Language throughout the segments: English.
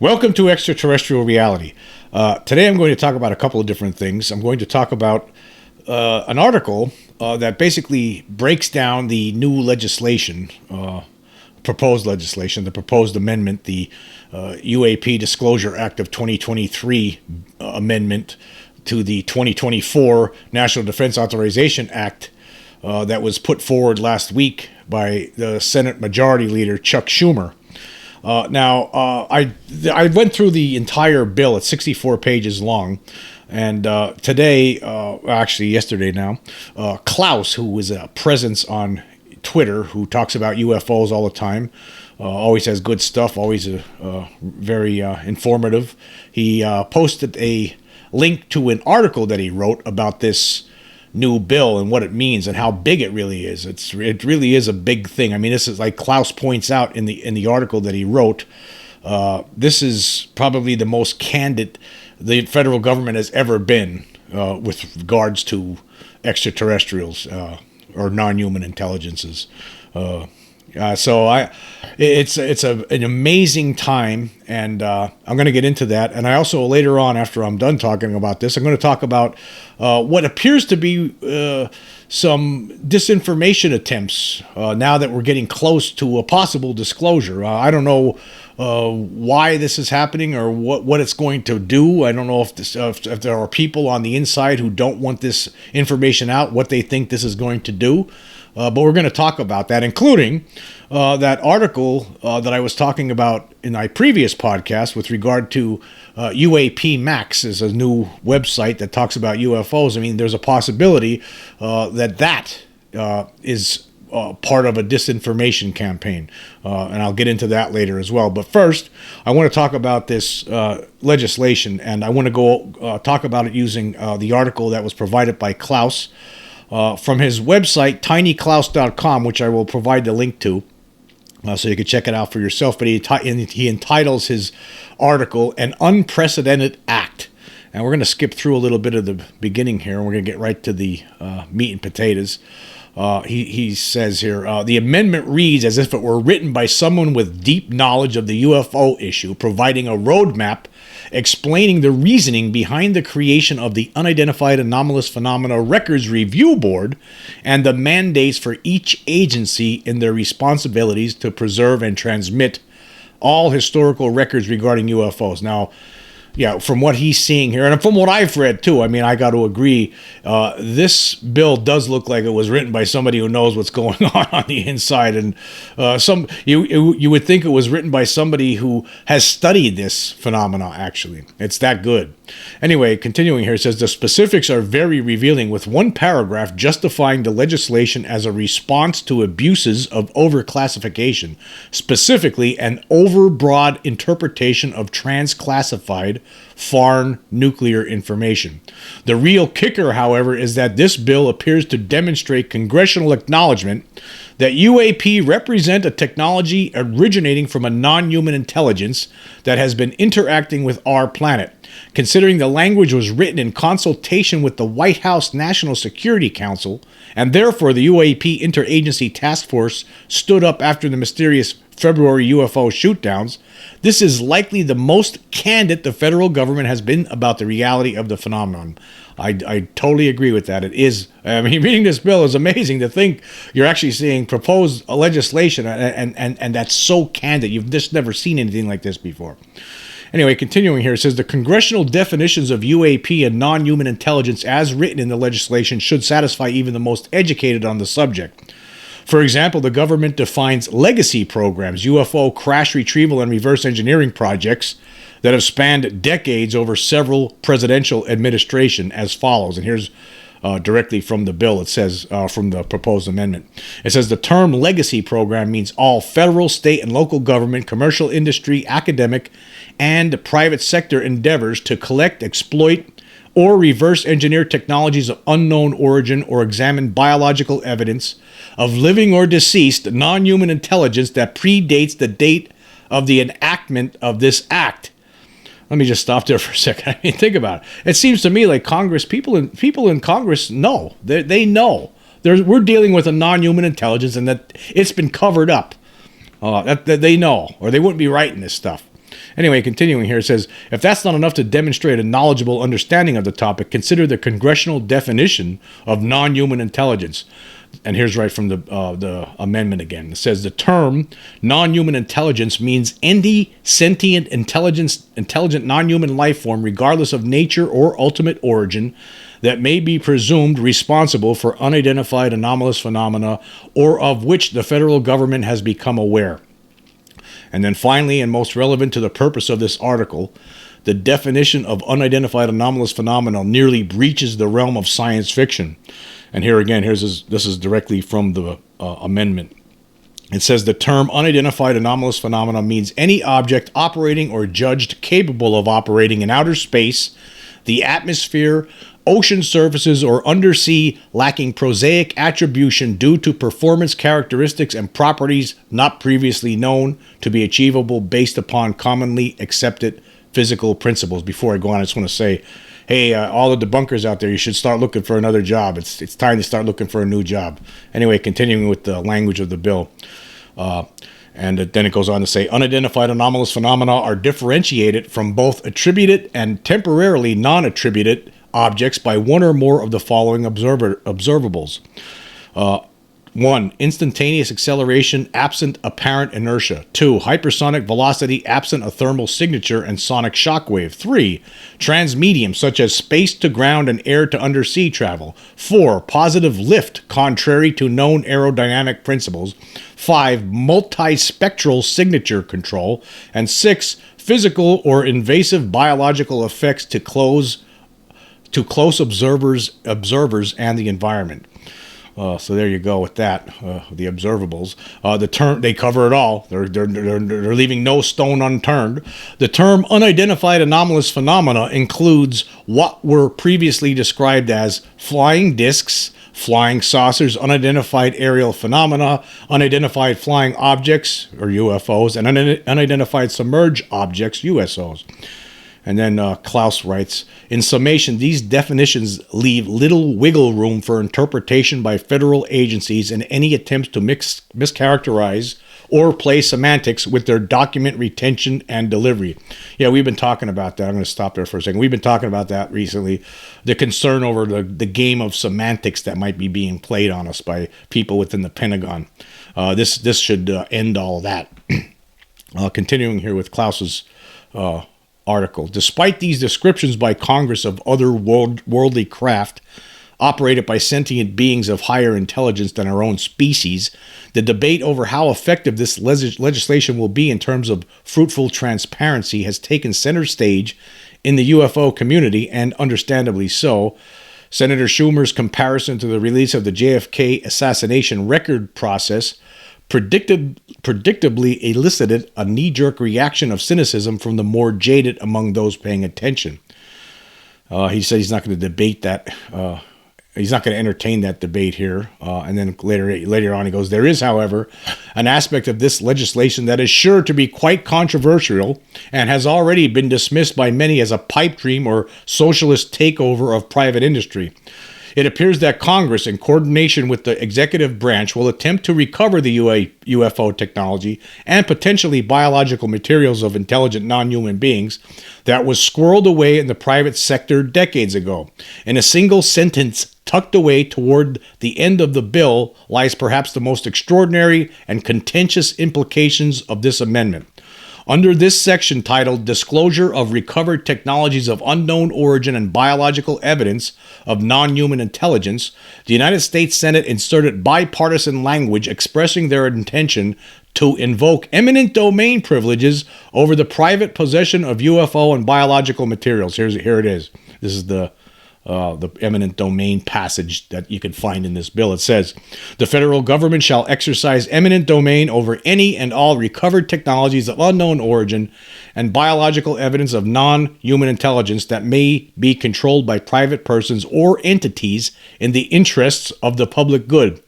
Welcome to Extraterrestrial Reality. Today I'm going to talk about a couple of different things. I'm going to talk about an article that basically breaks down the new legislation, proposed legislation, the proposed amendment, the UAP Disclosure Act of 2023 amendment to the 2024 National Defense Authorization Act that was put forward last week by the Senate Majority Leader Chuck Schumer. I went through the entire bill. It's 64 pages long. And yesterday now, Klaus, who is a presence on Twitter, who talks about UFOs all the time, always has good stuff, always very informative. He posted a link to an article that he wrote about this new bill and what it means and how big it really is. It really is a big thing. I mean, this is, like Klaus points out in the article that he wrote, this is probably the most candid the federal government has ever been with regards to extraterrestrials or non-human intelligences. It's an amazing time, and I'm going to get into that. And I also, later on, after I'm done talking about this, I'm going to talk about what appears to be some disinformation attempts now that we're getting close to a possible disclosure. I don't know why this is happening or what it's going to do. I don't know if there are people on the inside who don't want this information out, what they think this is going to do. But we're going to talk about that, including that article that I was talking about in my previous podcast with regard to UAP Max is a new website that talks about UFOs. I mean, there's a possibility that is part of a disinformation campaign, and I'll get into that later as well. But first, I want to talk about this legislation, and I want to go talk about it using the article that was provided by Klaus from his website, tinyklaus.com, which I will provide the link to, so you can check it out for yourself. But he entitles his article, An Unprecedented Act. And we're going to skip through a little bit of the beginning here, and we're going to get right to the meat and potatoes. He says here, the amendment reads as if it were written by someone with deep knowledge of the UFO issue, providing a roadmap explaining the reasoning behind the creation of the Unidentified Anomalous Phenomena Records Review Board and the mandates for each agency in their responsibilities to preserve and transmit all historical records regarding UFOs. Now, yeah, from what he's seeing here, and from what I've read too, I mean, I got to agree, this bill does look like it was written by somebody who knows what's going on the inside, and you would think it was written by somebody who has studied this phenomena. Actually, it's that good. Anyway, continuing here, it says the specifics are very revealing, with one paragraph justifying the legislation as a response to abuses of overclassification, specifically an overbroad interpretation of transclassified foreign nuclear information. The real kicker, however, is that this bill appears to demonstrate congressional acknowledgement that UAP represent a technology originating from a non-human intelligence that has been interacting with our planet. Considering the language was written in consultation with the White House National Security Council, and therefore the UAP Interagency Task Force stood up after the mysterious February UFO shootdowns, this is likely the most candid the federal government has been about the reality of the phenomenon. I totally agree with that. It is, I mean, reading this bill is amazing to think you're actually seeing proposed legislation and that's so candid. You've just never seen anything like this before. Anyway, continuing here, it says the congressional definitions of UAP and non-human intelligence as written in the legislation should satisfy even the most educated on the subject. For example, the government defines legacy programs, UFO crash retrieval and reverse engineering projects that have spanned decades over several presidential administration as follows. And here's directly from the bill. It says, from the proposed amendment, it says the term legacy program means all federal, state, and local government, commercial industry, academic, and private sector endeavors to collect, exploit, or reverse engineer technologies of unknown origin or examine biological evidence of living or deceased non-human intelligence that predates the date of the enactment of this act. Let me just stop there for a second. I mean, think about it. It seems to me like Congress, people in Congress know. They know. We're dealing with a non-human intelligence and that it's been covered up. That they know, or they wouldn't be writing this stuff. Anyway, continuing here, it says, if that's not enough to demonstrate a knowledgeable understanding of the topic, consider the congressional definition of non-human intelligence. And here's right from the amendment again. It says the term non-human intelligence means any sentient intelligent non-human life form, regardless of nature or ultimate origin, that may be presumed responsible for unidentified anomalous phenomena or of which the federal government has become aware. And then finally, and most relevant to the purpose of this article, the definition of unidentified anomalous phenomena nearly breaches the realm of science fiction. And here again, this is directly from the amendment. It says the term unidentified anomalous phenomena means any object operating or judged capable of operating in outer space, the atmosphere, ocean surfaces, or undersea, lacking prosaic attribution due to performance characteristics and properties not previously known to be achievable based upon commonly accepted physical principles. Before I go on, I just want to say, hey, all the debunkers out there, you should start looking for another job. It's time to start looking for a new job. Anyway, continuing with the language of the bill. And then it goes on to say, unidentified anomalous phenomena are differentiated from both attributed and temporarily non-attributed objects by one or more of the following observables. 1. Instantaneous acceleration absent apparent inertia. 2. Hypersonic velocity absent a thermal signature and sonic shockwave. 3. Transmedium, such as space to ground and air to undersea travel. 4. Positive lift, contrary to known aerodynamic principles. 5. Multispectral signature control. And 6. Physical or invasive biological effects to close observers and the environment. So there you go with that, the observables. The term, they cover it all. They're leaving no stone unturned. The term unidentified anomalous phenomena includes what were previously described as flying discs, flying saucers, unidentified aerial phenomena, unidentified flying objects, or UFOs, and unidentified submerged objects, USOs. And then Klaus writes, in summation, these definitions leave little wiggle room for interpretation by federal agencies in any attempts to mischaracterize or play semantics with their document retention and delivery. Yeah, we've been talking about that. I'm going to stop there for a second. We've been talking about that recently. The concern over the game of semantics that might be being played on us by people within the Pentagon. This should end all of that. Continuing here with Klaus's article. Despite these descriptions by Congress of other worldly craft operated by sentient beings of higher intelligence than our own species, the debate over how effective this legislation will be in terms of fruitful transparency has taken center stage in the UFO community, and understandably so. Senator Schumer's comparison to the release of the JFK assassination record process predictably elicited a knee-jerk reaction of cynicism from the more jaded among those paying attention. He said he's not going to debate that. He's not going to entertain that debate here. And then later on he goes, there is, however, an aspect of this legislation that is sure to be quite controversial and has already been dismissed by many as a pipe dream or socialist takeover of private industry. It appears that Congress, in coordination with the executive branch, will attempt to recover the UFO technology and potentially biological materials of intelligent non-human beings that was squirreled away in the private sector decades ago. In a single sentence tucked away toward the end of the bill lies perhaps the most extraordinary and contentious implications of this amendment. Under this section titled Disclosure of Recovered Technologies of Unknown Origin and Biological Evidence of Non-Human Intelligence, the United States Senate inserted bipartisan language expressing their intention to invoke eminent domain privileges over the private possession of UFO and biological materials. Here it is. This is the eminent domain passage that you can find in this bill. It says, the federal government shall exercise eminent domain over any and all recovered technologies of unknown origin and biological evidence of non-human intelligence that may be controlled by private persons or entities in the interests of the public good.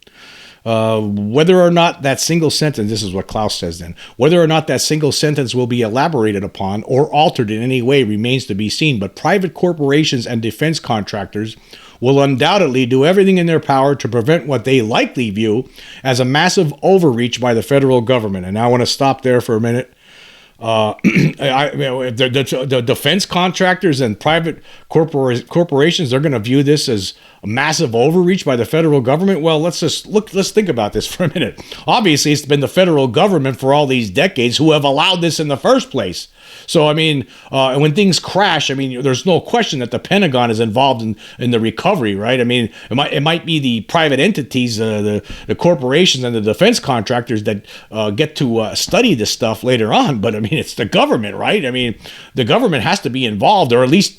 Whether or not that single sentence, this is what Klaus says then, whether or not that single sentence will be elaborated upon or altered in any way remains to be seen, but private corporations and defense contractors will undoubtedly do everything in their power to prevent what they likely view as a massive overreach by the federal government. And I want to stop there for a minute. The defense contractors and private corporations, they're going to view this as a massive overreach by the federal government. Well, let's think about this for a minute. Obviously, it's been the federal government for all these decades who have allowed this in the first place. So, I mean, and when things crash, I mean, there's no question that the Pentagon is involved in the recovery, right? I mean, it might be the private entities, the corporations and the defense contractors that get to study this stuff later on. But I mean, it's the government, right? I mean, the government has to be involved, or at least,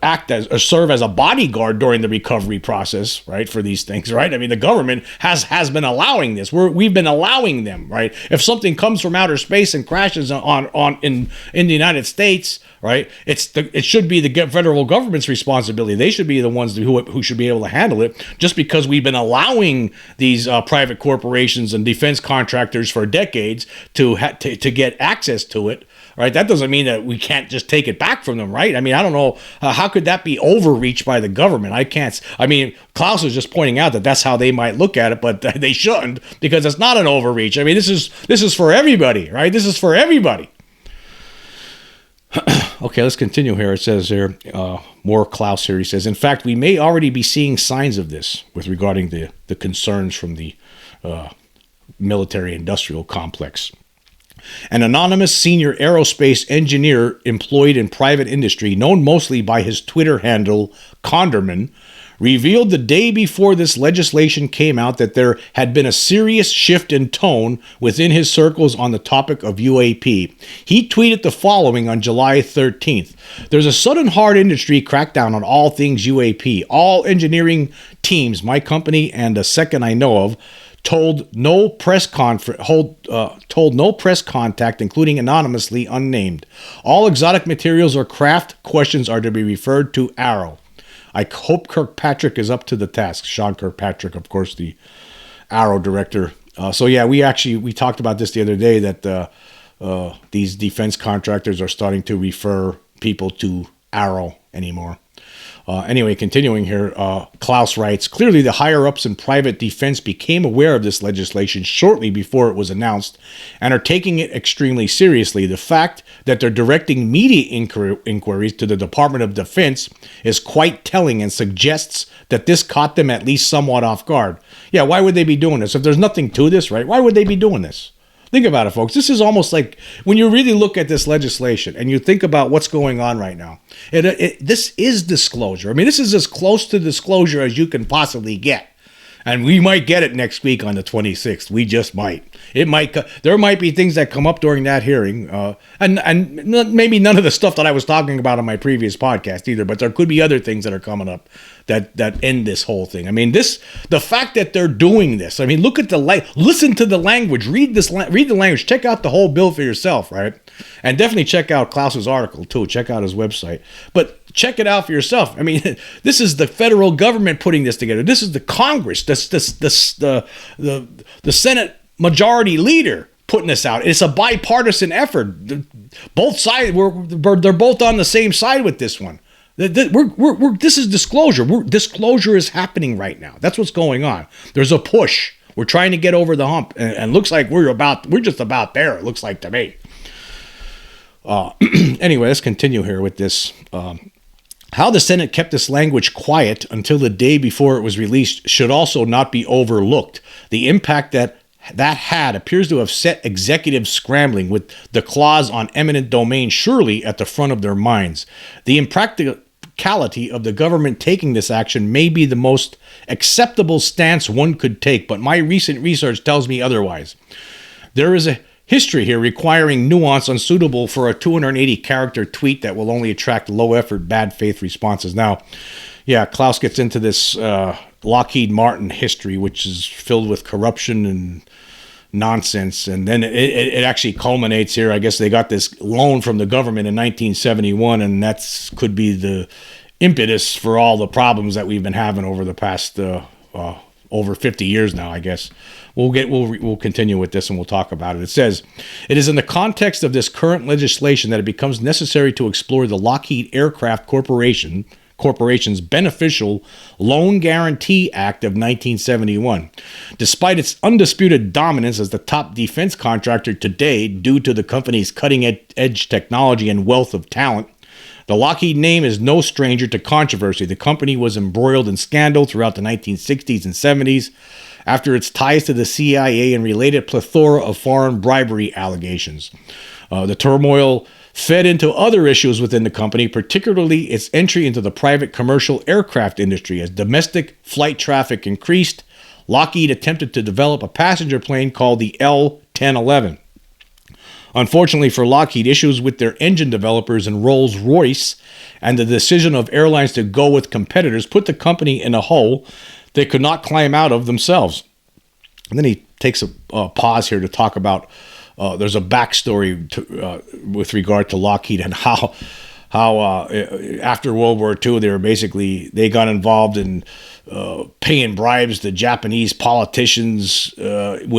act as or serve as a bodyguard during the recovery process, right? For these things, right? I mean, the government has been allowing this. We've been allowing them, right? If something comes from outer space and crashes in the United States, right? It should be the federal government's responsibility. They should be the ones who should be able to handle it. Just because we've been allowing these private corporations and defense contractors for decades to get access to it. Right, that doesn't mean that we can't just take it back from them, right? I mean, I don't know, how could that be overreach by the government? I mean, Klaus was just pointing out that that's how they might look at it, but they shouldn't, because it's not an overreach. I mean, this is for everybody, right? This is for everybody. Okay, let's continue here. It says here, more Klaus here. He says, in fact, we may already be seeing signs of this with regarding the concerns from the military-industrial complex. An anonymous senior aerospace engineer employed in private industry, known mostly by his Twitter handle, Conderman, revealed the day before this legislation came out that there had been a serious shift in tone within his circles on the topic of UAP. He tweeted the following on July 13th. There's a sudden hard industry crackdown on all things UAP. All engineering teams, my company and a second I know of, told no press contact, including anonymously unnamed. All exotic materials or craft questions are to be referred to Arrow. I hope Kirkpatrick is up to the task. Sean Kirkpatrick, of course, the Arrow director. So yeah, we talked about this the other day, that these defense contractors are starting to refer people to Arrow anymore. Anyway, continuing here, Klaus writes, clearly the higher-ups in private defense became aware of this legislation shortly before it was announced and are taking it extremely seriously. The fact that they're directing media inquiries to the Department of Defense is quite telling and suggests that this caught them at least somewhat off guard. Yeah, why would they be doing this? If there's nothing to this, right? Why would they be doing this? Think about it, folks. This is almost like when you really look at this legislation and you think about what's going on right now. This is disclosure. I mean, this is as close to disclosure as you can possibly get. And we might get it next week on the 26th. We just might. There might be things that come up during that hearing, and maybe none of the stuff that I was talking about on my previous podcast either. But there could be other things that are coming up that end this whole thing. I mean, the fact that they're doing this. I mean, look at listen to the language. Read the language. Check out the whole bill for yourself, right? And definitely check out Klaus's article too. Check out his website. But check it out for yourself. I mean, this is the federal government putting this together. This is the Congress, the Senate Majority Leader putting this out. It's a bipartisan effort. Both sides, they're both on the same side with this one. This is disclosure. Disclosure is happening right now. That's what's going on. There's a push. We're trying to get over the hump, and looks like we're just about there. It looks like to me. Anyway, let's continue here with this. How the Senate kept this language quiet until the day before it was released should also not be overlooked. The impact that had appears to have set executives scrambling, with the clause on eminent domain surely at the front of their minds. The impracticality of the government taking this action may be the most acceptable stance one could take, but my recent research tells me otherwise. There is a history here requiring nuance unsuitable for a 280-character tweet that will only attract low-effort, bad-faith responses. Now, yeah, Klaus gets into this Lockheed Martin history, which is filled with corruption and nonsense, and then it actually culminates here. I guess they got this loan from the government in 1971, and that could be the impetus for all the problems that we've been having over the past over 50 years now, I guess. We'll continue with this and we'll talk about it. It says, it is in the context of this current legislation that it becomes necessary to explore the Lockheed Aircraft Corporation's Beneficial Loan Guarantee Act of 1971. Despite its undisputed dominance as the top defense contractor today due to the company's cutting-edge technology and wealth of talent, the Lockheed name is no stranger to controversy. The company was embroiled in scandal throughout the 1960s and 70s after its ties to the CIA and related plethora of foreign bribery allegations. The turmoil fed into other issues within the company, particularly its entry into the private commercial aircraft industry. As domestic flight traffic increased, Lockheed attempted to develop a passenger plane called the L-1011. Unfortunately for Lockheed, issues with their engine developers and Rolls-Royce and the decision of airlines to go with competitors put the company in a hole they could not climb out of themselves. And then he takes a pause here to talk about there's a backstory with regard to Lockheed and how after World War II they got involved in paying bribes to Japanese politicians and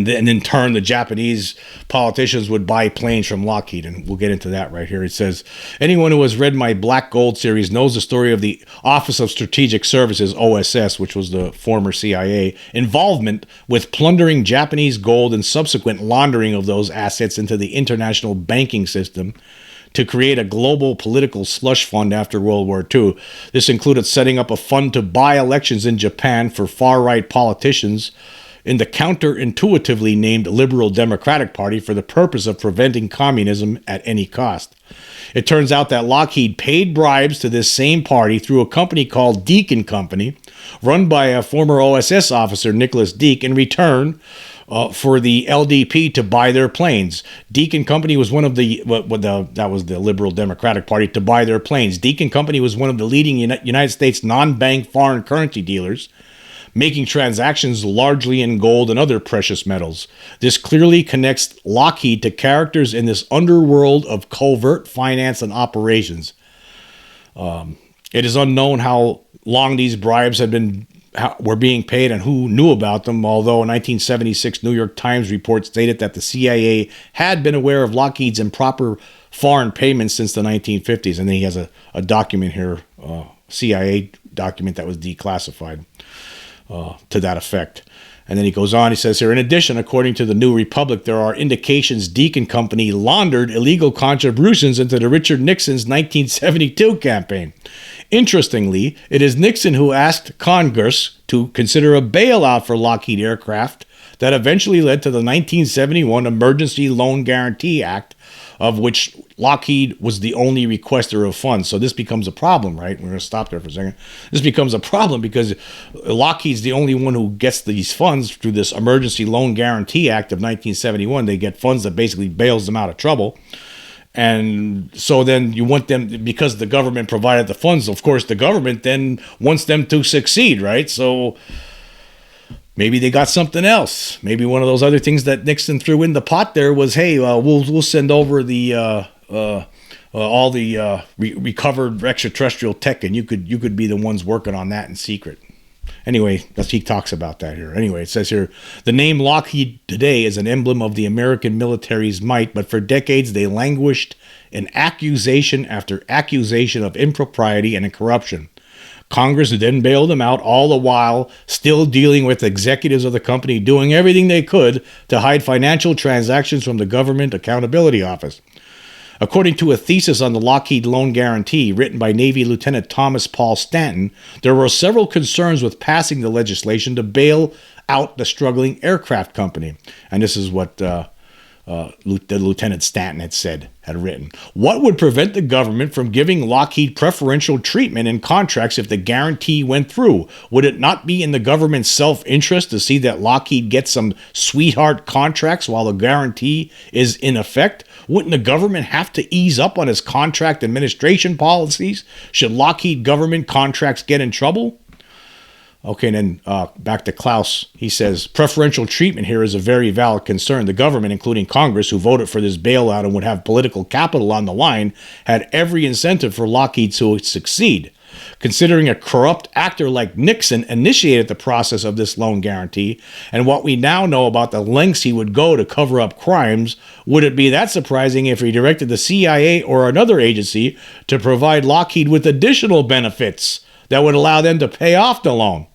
in turn the Japanese politicians would buy planes from Lockheed, and we'll get into that right here. It says, anyone who has read my Black Gold series knows the story of the Office of Strategic Services, OSS, which was the former CIA, involvement with plundering Japanese gold and subsequent laundering of those assets into the international banking system to create a global political slush fund after World War II. This included setting up a fund to buy elections in Japan for far-right politicians in the counterintuitively named Liberal Democratic Party for the purpose of preventing communism at any cost. It turns out that Lockheed paid bribes to this same party through a company called Deakin Company, run by a former OSS officer, Nicholas Deak, in return for the LDP to buy their planes. Deakin Company was one of that was the Liberal Democratic Party, to buy their planes. Deakin Company was one of the leading United States non-bank foreign currency dealers, making transactions largely in gold and other precious metals. This clearly connects Lockheed to characters in this underworld of covert finance and operations. It is unknown how long these bribes were being paid and who knew about them, although a 1976 New York Times report stated that the CIA had been aware of Lockheed's improper foreign payments since the 1950s. And then he has a document here, CIA document that was declassified to that effect. And then he goes on, he says here, in addition, according to the New Republic, there are indications Deakin Company laundered illegal contributions into the Richard Nixon's 1972 campaign. Interestingly, it is Nixon who asked Congress to consider a bailout for Lockheed aircraft that eventually led to the 1971 Emergency Loan Guarantee Act, of which Lockheed was the only requester of funds. So this becomes a problem, right? We're going to stop there for a second. This becomes a problem because Lockheed's the only one who gets these funds through this Emergency Loan Guarantee Act of 1971. They get funds that basically bails them out of trouble. And so then you want them, because the government provided the funds, of course, the government then wants them to succeed, right? So maybe they got something else. Maybe one of those other things that Nixon threw in the pot there was, hey, we'll send over the all the recovered extraterrestrial tech, and you could be the ones working on that in secret. Anyway, he talks about that here. Anyway, it says here, the name Lockheed today is an emblem of the American military's might, but for decades they languished in accusation after accusation of impropriety and corruption. Congress then bailed them out, all the while still dealing with executives of the company doing everything they could to hide financial transactions from the Government Accountability Office. According to a thesis on the Lockheed Loan Guarantee written by Navy Lieutenant Thomas Paul Stanton, there were several concerns with passing the legislation to bail out the struggling aircraft company. And this is what the Lieutenant Stanton had written. What would prevent the government from giving Lockheed preferential treatment in contracts if the guarantee went through? Would it not be in the government's self-interest to see that Lockheed gets some sweetheart contracts while the guarantee is in effect? Wouldn't the government have to ease up on its contract administration policies? Should Lockheed government contracts get in trouble? Okay, and then back to Klaus. He says, preferential treatment here is a very valid concern. The government, including Congress, who voted for this bailout and would have political capital on the line, had every incentive for Lockheed to succeed. considering a corrupt actor like Nixon initiated the process of this loan guarantee, and what we now know about the lengths he would go to cover up crimes, would it be that surprising if he directed the CIA or another agency to provide Lockheed with additional benefits that would allow them to pay off the loan?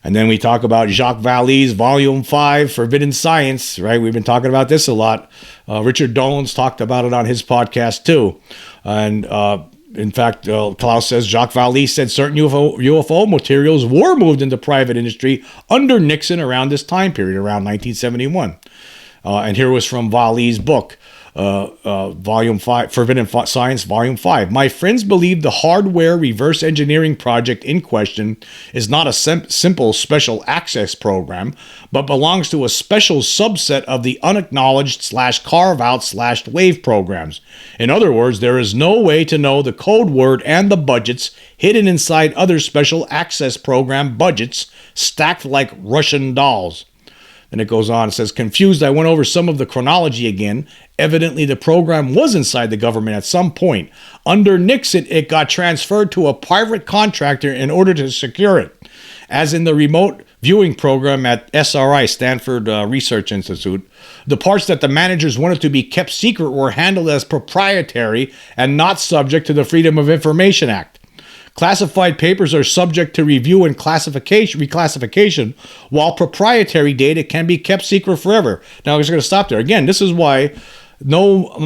And then we talk about Jacques Vallée's Volume 5, Forbidden Science, right? We've been talking about this a lot. Richard Dolan's talked about it on his podcast too. And in fact, Klaus says Jacques Vallée said certain UFO materials were moved into private industry under Nixon around this time period, around 1971. And here was from Vallée's book, Volume 5, Forbidden Science, Volume 5. My friends believe the hardware reverse engineering project in question is not a simple special access program, but belongs to a special subset of the unacknowledged /carve-out/wave programs. In other words, there is no way to know the code word and the budgets hidden inside other special access program budgets stacked like Russian dolls. And it goes on, it says, confused, I went over some of the chronology again. Evidently, the program was inside the government at some point. Under Nixon, it got transferred to a private contractor in order to secure it. As in the remote viewing program at SRI, Stanford Research Institute, the parts that the managers wanted to be kept secret were handled as proprietary and not subject to the Freedom of Information Act. Classified papers are subject to review and reclassification, while proprietary data can be kept secret forever. Now, I'm just going to stop there. Again, this is why no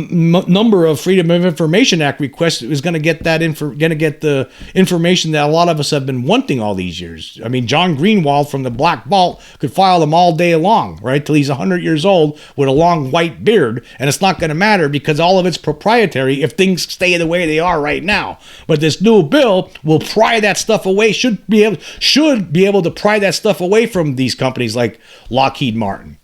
number of Freedom of Information Act requests is going to get the information that a lot of us have been wanting all these years. I mean, John Greenwald from the Black Vault could file them all day long, right, till he's 100 years old with a long white beard, and it's not going to matter because all of it's proprietary if things stay the way they are right now. But this new bill will pry that stuff away, should be able to pry that stuff away from these companies like Lockheed Martin.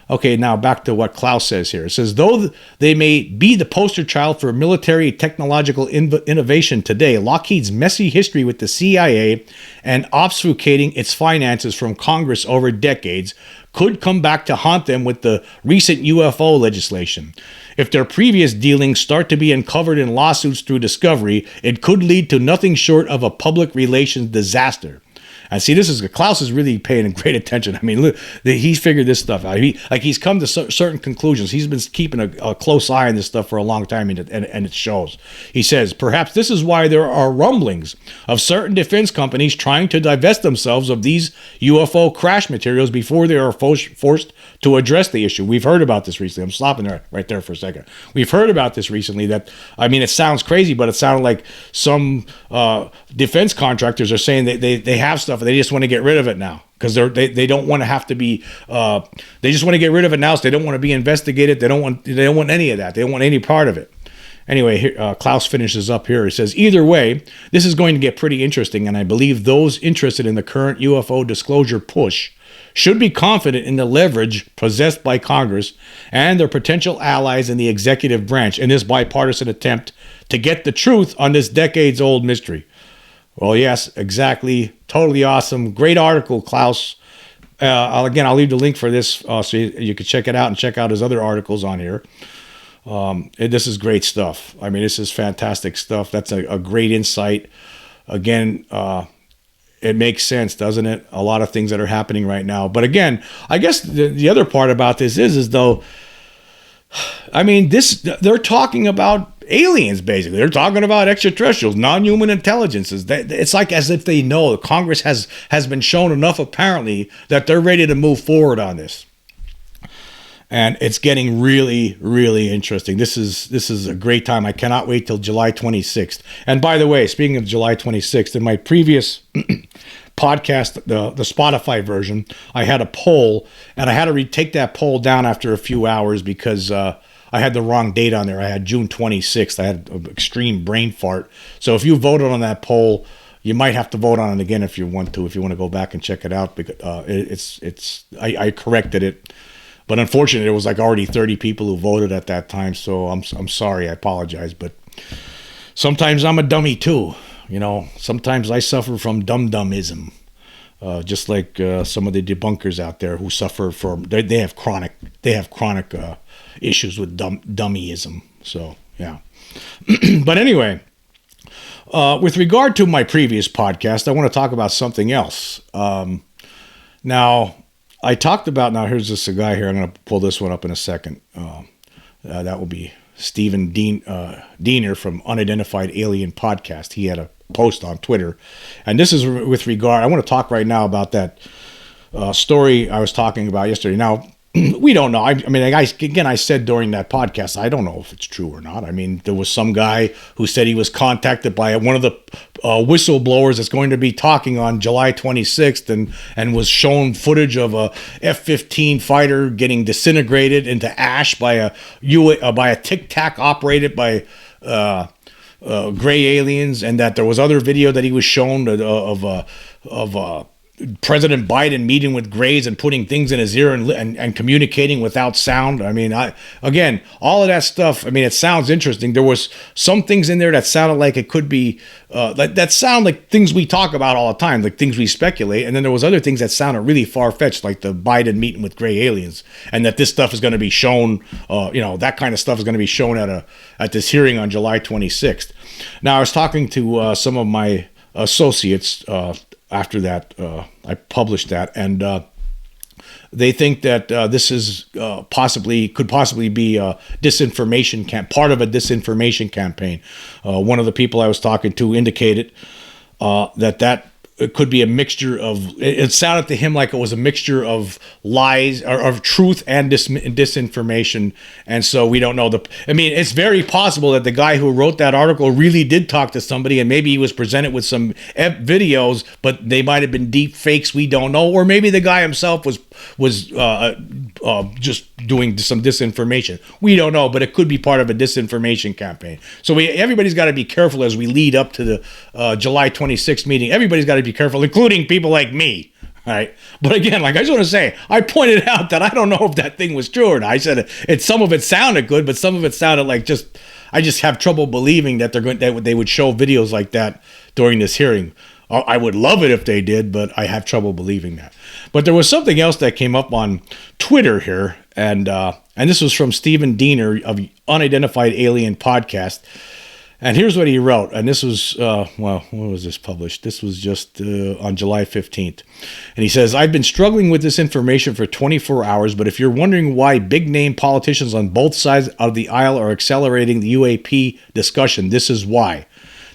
Okay, now back to what Klaus says here. It says, though they may be the poster child for military technological innovation today, Lockheed's messy history with the CIA and obfuscating its finances from Congress over decades could come back to haunt them with the recent UFO legislation. If their previous dealings start to be uncovered in lawsuits through discovery, it could lead to nothing short of a public relations disaster. And see, Klaus is really paying great attention. I mean, look, he's figured this stuff out. He's come to certain conclusions. He's been keeping a close eye on this stuff for a long time, and it shows. He says, perhaps this is why there are rumblings of certain defense companies trying to divest themselves of these UFO crash materials before they are forced to address the issue. We've heard about this recently. I'm stopping right there for a second. We've heard about this recently that, I mean, it sounds crazy, but it sounded like some defense contractors are saying that they have stuff and they just want to get rid of it now because they don't want to have to be they just want to get rid of it now, so they don't want to be investigated. They don't want any of that. They don't want any part of it. Anyway, here, Klaus finishes up here. He says, either way, this is going to get pretty interesting, and I believe those interested in the current UFO disclosure push should be confident in the leverage possessed by Congress and their potential allies in the executive branch in this bipartisan attempt to get the truth on this decades-old mystery. Well, yes, exactly. Totally awesome. Great article, Klaus. I'll leave the link for this so you can check it out and check out his other articles on here. This is great stuff. I mean, this is fantastic stuff. That's a great insight. Again, it makes sense, doesn't it? A lot of things that are happening right now. But again, I guess the other part about this is though, I mean, they're talking about aliens, basically. They're talking about extraterrestrials, non-human intelligences. It's like as if they know Congress has been shown enough, apparently, that they're ready to move forward on this. And it's getting really, really interesting. This is a great time. I cannot wait till July 26th. And by the way, speaking of July 26th, in my previous podcast, the Spotify version, I had a poll, and I had to take that poll down after a few hours because I had the wrong date on there. I had June 26th. I had an extreme brain fart. So if you voted on that poll, you might have to vote on it again if you want to go back and check it out. Because I corrected it. But unfortunately, there was like already 30 people who voted at that time. So I'm sorry. I apologize. But sometimes I'm a dummy too. You know, sometimes I suffer from dum-dumism. Just like some of the debunkers out there who suffer from, they have chronic issues with dummyism. So, yeah. But anyway, With regard to my previous podcast, I want to talk about something else. Now, I talked about, now here's this guy here. I'm going to pull this one up in a second. That will be Stephen Diener from Unidentified Alien Podcast. He had a post on Twitter. And this is with regard, I want to talk right now about that story I was talking about yesterday. Now, we don't know. I mean, I said during that podcast, I don't know if it's true or not. I mean, there was some guy who said he was contacted by one of the whistleblowers that's going to be talking on July 26th and was shown footage of a F-15 fighter getting disintegrated into ash by a Tic Tac operated by gray aliens, and that there was other video that he was shown of President Biden meeting with Grays and putting things in his ear and communicating without sound. I mean, again, all of that stuff, I mean, it sounds interesting. There was some things in there that sounded like it could be, that sound like things we talk about all the time, like things we speculate. And then there was other things that sounded really far-fetched, like the Biden meeting with gray aliens, and that this stuff is going to be shown, that kind of stuff is going to be shown at this hearing on July 26th. Now, I was talking to some of my associates after that, I published that, and they think that this is could possibly be a disinformation part of a disinformation campaign. One of the people I was talking to indicated that it could be a mixture of. It sounded to him like it was a mixture of lies or of truth and disinformation, and so we don't know I mean, it's very possible that the guy who wrote that article really did talk to somebody, and maybe he was presented with some videos, but they might have been deep fakes. We don't know, or maybe the guy himself was just doing some disinformation. We don't know, but it could be part of a disinformation campaign. So everybody's got to be careful as we lead up to the July 26th meeting. Everybody's got to be careful, including people like me. All right. But again, like I just want to say, I pointed out that I don't know if that thing was true or not. I said some of it sounded good, but some of it sounded like I just have trouble believing that they would show videos like that during this hearing. I would love it if they did, but I have trouble believing that. But there was something else that came up on Twitter here, and this was from Stephen Diener of Unidentified Alien Podcast. And here's what he wrote, and this was, when was this published? This was just on July 15th. And he says, I've been struggling with this information for 24 hours, but if you're wondering why big-name politicians on both sides of the aisle are accelerating the UAP discussion, this is why.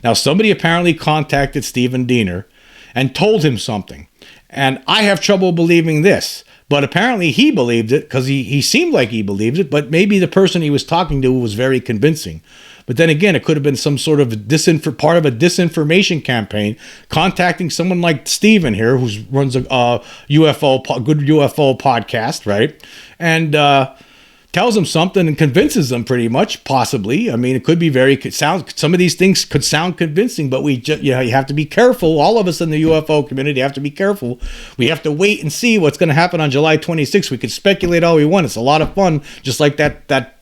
Now, somebody apparently contacted Stephen Diener and told him something, and I have trouble believing this. But apparently he believed it because he seemed like he believed it, but maybe the person he was talking to was very convincing. But then again, it could have been some sort of part of a disinformation campaign, contacting someone like Steven here, who runs a good UFO podcast, right? And tells them something and convinces them pretty much, possibly. I mean, it could be some of these things could sound convincing, but you have to be careful. All of us in the UFO community have to be careful. We have to wait and see what's going to happen on July 26th. We could speculate all we want. It's a lot of fun, just like that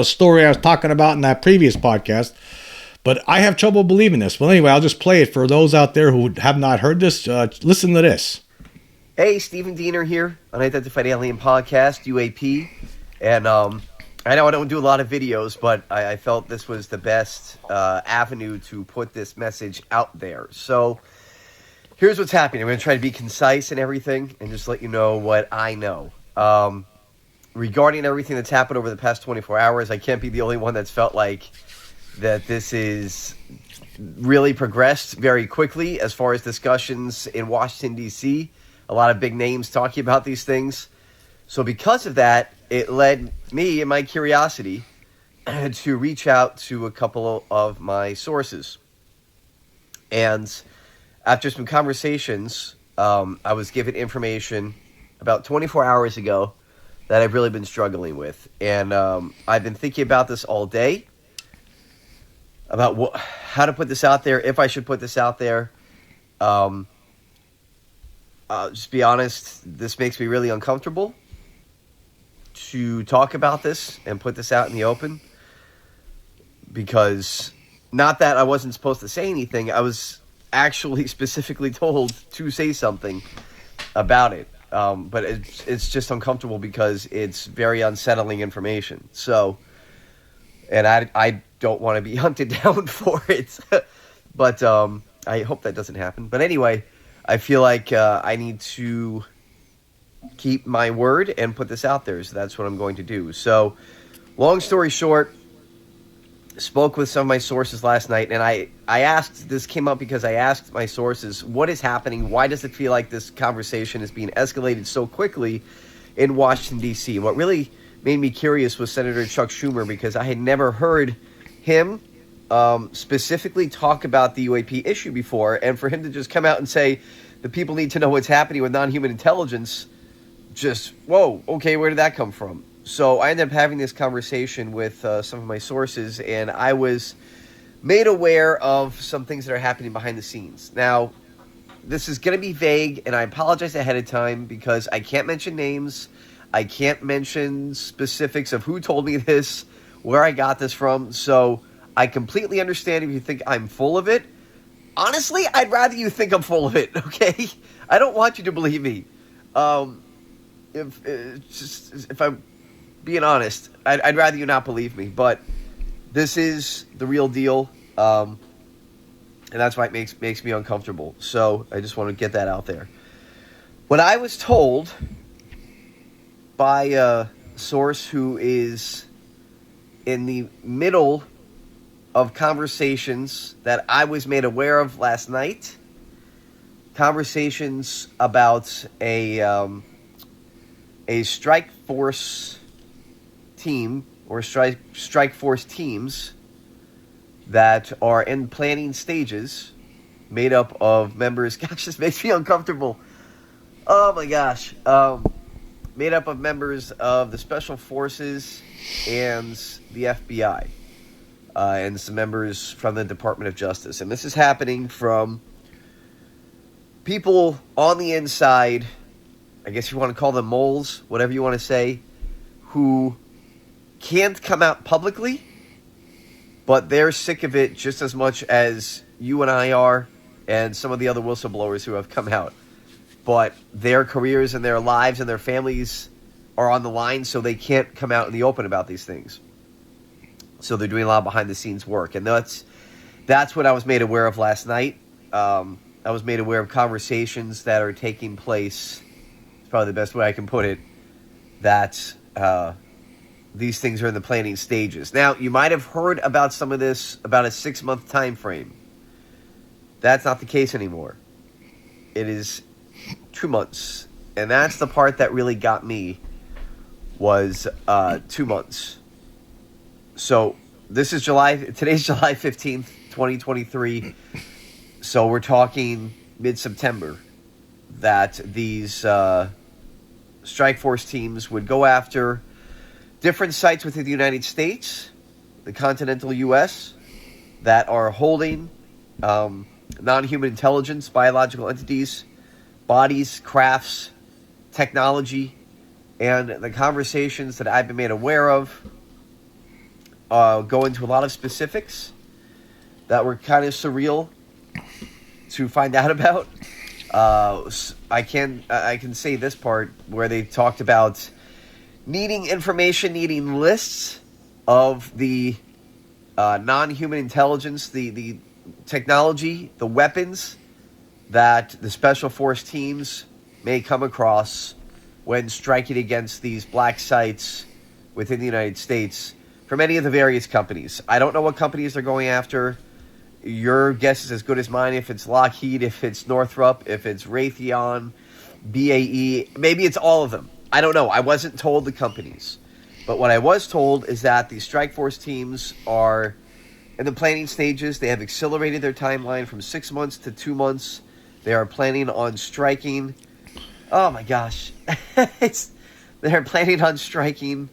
story I was talking about in that previous podcast. But I have trouble believing this. Well, anyway, I'll just play it for those out there who have not heard this. Listen to this. Hey, Stephen Diener here, Unidentified Alien Podcast, UAP. And I know I don't do a lot of videos, but I felt this was the best avenue to put this message out there. So here's what's happening. I'm going to try to be concise and everything and just let you know what I know. Regarding everything that's happened over the past 24 hours, I can't be the only one that's felt like that this is really progressed very quickly as far as discussions in Washington, D.C. A lot of big names talking about these things. So because of that, it led me in my curiosity to reach out to a couple of my sources. And after some conversations, I was given information about 24 hours ago that I've really been struggling with. And I've been thinking about this all day, about how to put this out there, if I should put this out there. Just be honest, this makes me really uncomfortable to talk about this and put this out in the open, because not that I wasn't supposed to say anything, I was actually specifically told to say something about it, but it's just uncomfortable because it's very unsettling information. So, and I don't want to be hunted down for it. But I hope that doesn't happen. But anyway, I feel like I need to keep my word and put this out there. So that's what I'm going to do. So, long story short, spoke with some of my sources last night, and I asked, this came up because I asked my sources, what is happening? Why does it feel like this conversation is being escalated so quickly in Washington, D.C.? What really made me curious was Senator Chuck Schumer, because I had never heard him specifically talk about the UAP issue before, and for him to just come out and say the people need to know what's happening with non-human intelligence, just, whoa, okay, where did that come from? So I ended up having this conversation with some of my sources, and I was made aware of some things that are happening behind the scenes. Now, this is going to be vague, and I apologize ahead of time because I can't mention names. I can't mention specifics of who told me this, where I got this from. So I completely understand if you think I'm full of it. Honestly, I'd rather you think I'm full of it, okay? I don't want you to believe me. If I'm being honest, I'd rather you not believe me. But this is the real deal, and that's why it makes me uncomfortable. So I just want to get that out there. When I was told by a source who is in the middle of conversations that I was made aware of last night, conversations about a strike force team or strike force teams that are in planning stages, made up of members. Gosh, this makes me uncomfortable. Oh my gosh. Made up of members of the Special Forces and the FBI, and some members from the Department of Justice. And this is happening from people on the inside, I guess you want to call them moles, whatever you want to say, who can't come out publicly, but they're sick of it just as much as you and I are, and some of the other whistleblowers who have come out. But their careers and their lives and their families are on the line, so they can't come out in the open about these things. So they're doing a lot of behind-the-scenes work, and that's what I was made aware of last night. I was made aware of conversations that are taking place. It's probably the best way I can put it. That these things are in the planning stages. Now, you might have heard about some of this about a 6-month time frame. That's not the case anymore. It is 2 months, and that's the part that really got me. Was 2 months. So this is today's July 15th, 2023. So we're talking mid-September that these strike force teams would go after different sites within the United States, the continental U.S., that are holding non-human intelligence, biological entities, bodies, crafts, technology. And the conversations that I've been made aware of go into a lot of specifics that were kind of surreal to find out about. I can say this part where they talked about needing information, needing lists of the non-human intelligence, the technology, the weapons that the special force teams may come across when striking against these black sites within the United States from any of the various companies. I don't know what companies they're going after. Your guess is as good as mine. If it's Lockheed, if it's Northrop, if it's Raytheon, BAE, maybe it's all of them. I don't know. I wasn't told the companies. But what I was told is that the strike force teams are in the planning stages. They have accelerated their timeline from 6 months to 2 months. They are planning on striking. Oh my gosh. They're planning on striking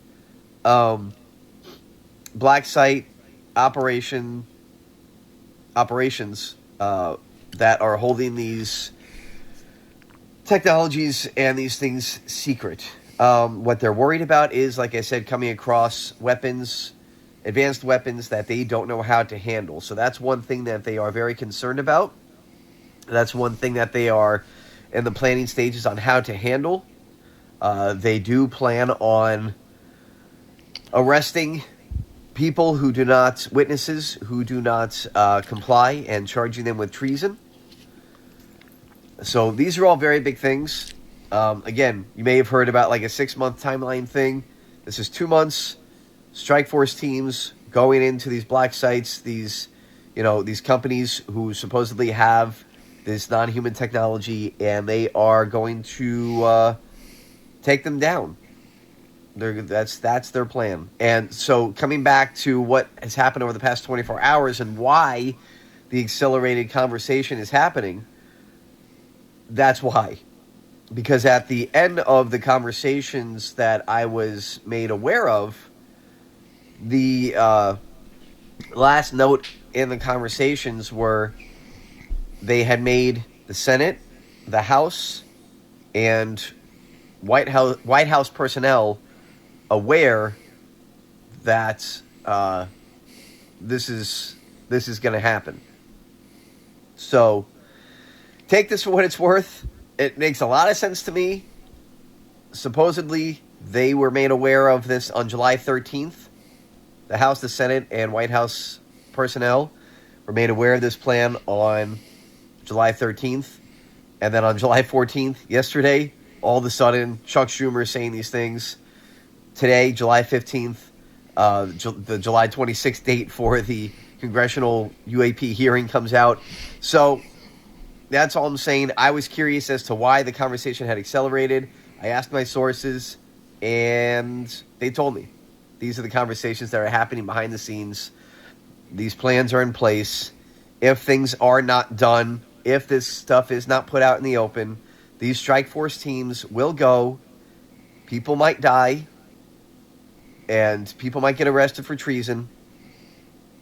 black site operations that are holding these technologies and these things secret. What they're worried about is, like I said, coming across weapons, advanced weapons that they don't know how to handle. So that's one thing that they are very concerned about. That's one thing that they are in the planning stages on how to handle. They do plan on arresting people who do not, witnesses who do not comply, and charging them with treason. So these are all very big things. Again, you may have heard about like a 6-month timeline thing. This is 2 months. Strike force teams going into these black sites, these companies who supposedly have this non-human technology, and they are going to take them down. That's their plan. And so coming back to what has happened over the past 24 hours and why the accelerated conversation is happening, that's why. Because at the end of the conversations that I was made aware of, the last note in the conversations were they had made the Senate, the House, and White House personnel aware that this is going to happen. So take this for what it's worth. It makes a lot of sense to me. Supposedly, they were made aware of this on July 13th. The House, the Senate, and White House personnel were made aware of this plan on July 13th. And then on July 14th, yesterday, all of a sudden, Chuck Schumer is saying these things. Today, July 15th, the July 26th date for the congressional UAP hearing comes out. So that's all I'm saying. I was curious as to why the conversation had accelerated. I asked my sources, and they told me. These are the conversations that are happening behind the scenes. These plans are in place. If things are not done, if this stuff is not put out in the open, these strike force teams will go. People might die, and people might get arrested for treason,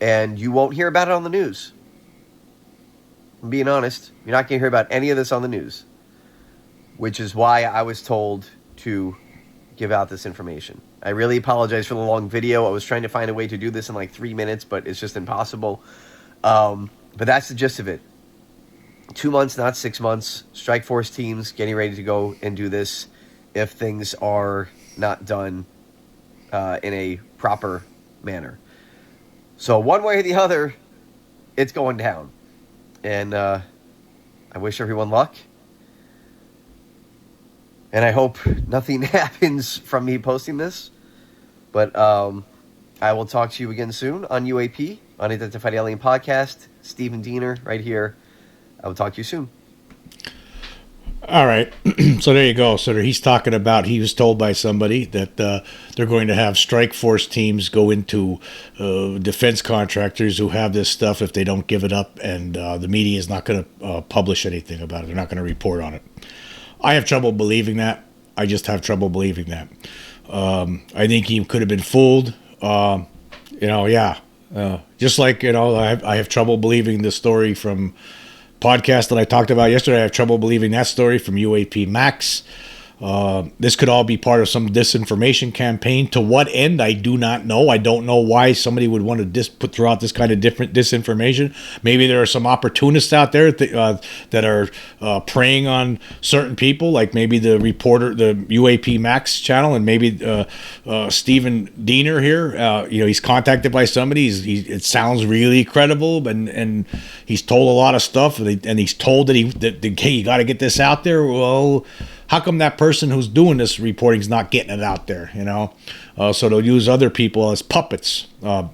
and you won't hear about it on the news. I'm being honest. You're not going to hear about any of this on the news, which is why I was told to give out this information. I really apologize for the long video. I was trying to find a way to do this in like 3 minutes, but it's just impossible. But that's the gist of it. 2 months, not 6 months. Strike force teams getting ready to go and do this if things are not done in a proper manner. So one way or the other, it's going down. And I wish everyone luck. And I hope nothing happens from me posting this. But I will talk to you again soon on UAP, Unidentified Alien Podcast. Stephen Diener right here. I will talk to you soon. All right. So there you go. So he's talking about, he was told by somebody that they're going to have strike force teams go into defense contractors who have this stuff if they don't give it up, and the media is not going to publish anything about it. They're not going to report on it. I have trouble believing that. I just have trouble believing that. I think he could have been fooled. Just like, I have trouble believing the story from podcast that I talked about yesterday. I have trouble believing that story from UAP Max. This could all be part of some disinformation campaign. To what end, I do not know. I don't know why somebody would want to throw out this kind of different disinformation. Maybe there are some opportunists out there that are preying on certain people, like maybe the reporter, the UAP Max channel, and maybe Stephen Diener here. He's contacted by somebody. It sounds really credible, and he's told a lot of stuff, and he's told that hey, you got to get this out there. Well, how come that person who's doing this reporting is not getting it out there, So they'll use other people as puppets. Could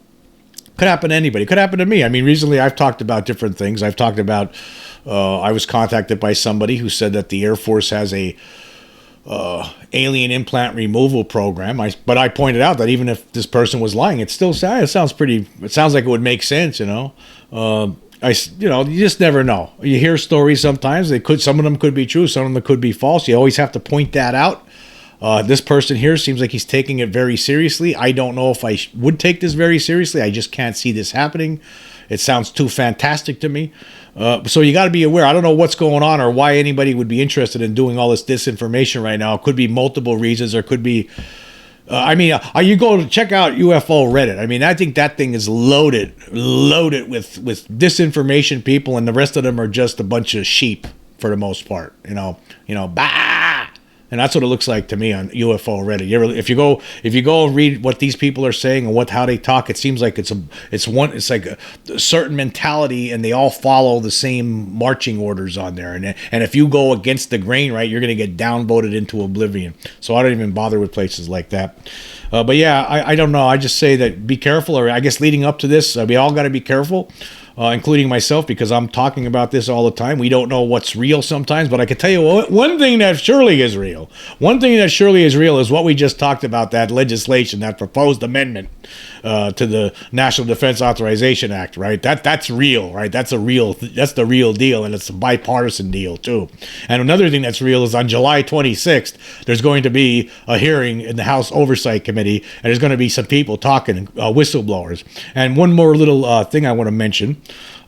happen to anybody. Could happen to me. I mean, recently I've talked about different things. I've talked about, I was contacted by somebody who said that the Air Force has a alien implant removal program. But I pointed out that even if this person was lying, it sounds like it would make sense, you just never know. You hear stories sometimes. Some of them could be true. Some of them could be false. You always have to point that out. This person here seems like he's taking it very seriously. I don't know if I would take this very seriously. I just can't see this happening. It sounds too fantastic to me. So you got to be aware. I don't know what's going on or why anybody would be interested in doing all this disinformation right now. It could be multiple reasons. There could be... you go to check out UFO Reddit. I mean, I think that thing is loaded with disinformation people, and the rest of them are just a bunch of sheep for the most part. Bah. And that's what it looks like to me on UFO Reddit. If you go and read what these people are saying and how they talk, it seems like it's like a certain mentality, and they all follow the same marching orders on there. And if you go against the grain, right, you're going to get downvoted into oblivion. So I don't even bother with places like that. But yeah, I don't know. I just say that be careful, or I guess leading up to this, we all got to be careful. Including myself, because I'm talking about this all the time. We don't know what's real sometimes, but I can tell you one thing that surely is real. One thing that surely is real is what we just talked about, that legislation, that proposed amendment to the National Defense Authorization Act, right? That's real, right? That's the real deal, and it's a bipartisan deal too. And another thing that's real is on July 26th, there's going to be a hearing in the House Oversight Committee, and there's going to be some people talking, whistleblowers. And one more little thing I want to mention.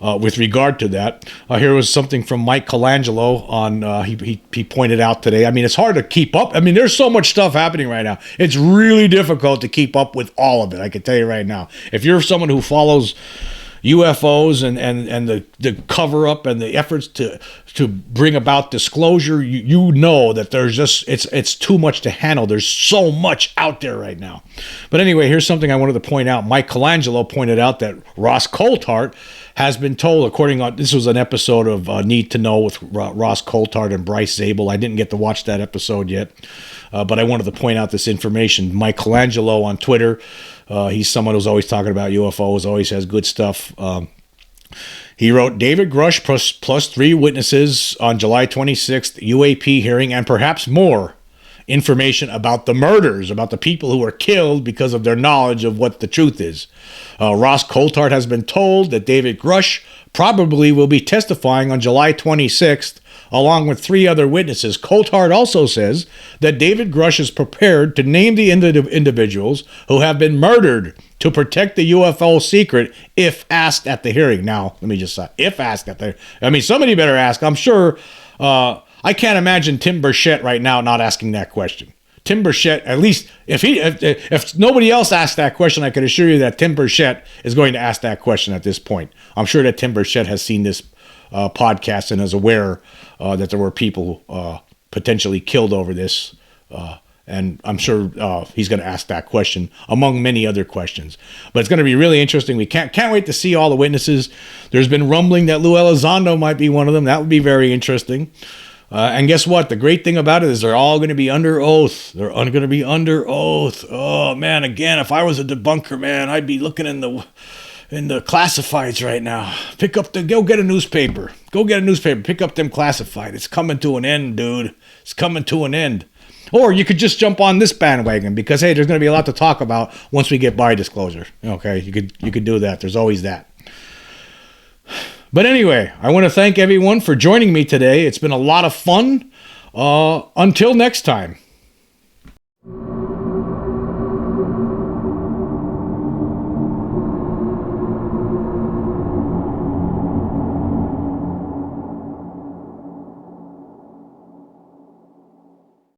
With regard to that, here was something from Mike Colangelo on. He pointed out today. I mean, it's hard to keep up. I mean, there's so much stuff happening right now. It's really difficult to keep up with all of it. I can tell you right now. If you're someone who follows UFOs and the cover up and the efforts to bring about disclosure, you know that there's just it's too much to handle. There's so much out there right now. But anyway, here's something I wanted to point out. Mike Colangelo pointed out that Ross Coulthart has been told, this was an episode of Need to Know with Ross Coulthart and Bryce Zabel. I didn't get to watch that episode yet, but I wanted to point out this information. Mike Colangelo on Twitter, he's someone who's always talking about UFOs, always has good stuff. He wrote, David Grush plus 3 witnesses on July 26th, UAP hearing, and perhaps more information about the murders, about the people who were killed because of their knowledge of what the truth is. Ross Coulthart has been told that David Grush probably will be testifying on July 26th, along with 3 other witnesses. Coulthart also says that David Grush is prepared to name the individuals who have been murdered to protect the UFO secret if asked at the hearing. Now, let me just say, if asked at the... I mean, somebody better ask. I'm sure... I can't imagine Tim Burchett right now not asking that question. Tim Burchett, at least if nobody else asked that question, I can assure you that Tim Burchett is going to ask that question at this point. I'm sure that Tim Burchett has seen this podcast and is aware that there were people potentially killed over this. And I'm sure he's going to ask that question, among many other questions. But it's going to be really interesting. We can't wait to see all the witnesses. There's been rumbling that Lou Elizondo might be one of them. That would be very interesting. And guess what? The great thing about it is they're all going to be under oath. They're going to be under oath. Oh, man, again, if I was a debunker, man, I'd be looking in the classifieds right now. Go get a newspaper. Go get a newspaper. Pick up them classified. It's coming to an end, dude. It's coming to an end. Or you could just jump on this bandwagon because, hey, there's going to be a lot to talk about once we get by disclosure. Okay, you could do that. There's always that. But anyway, I want to thank everyone for joining me today. It's been a lot of fun. Until next time.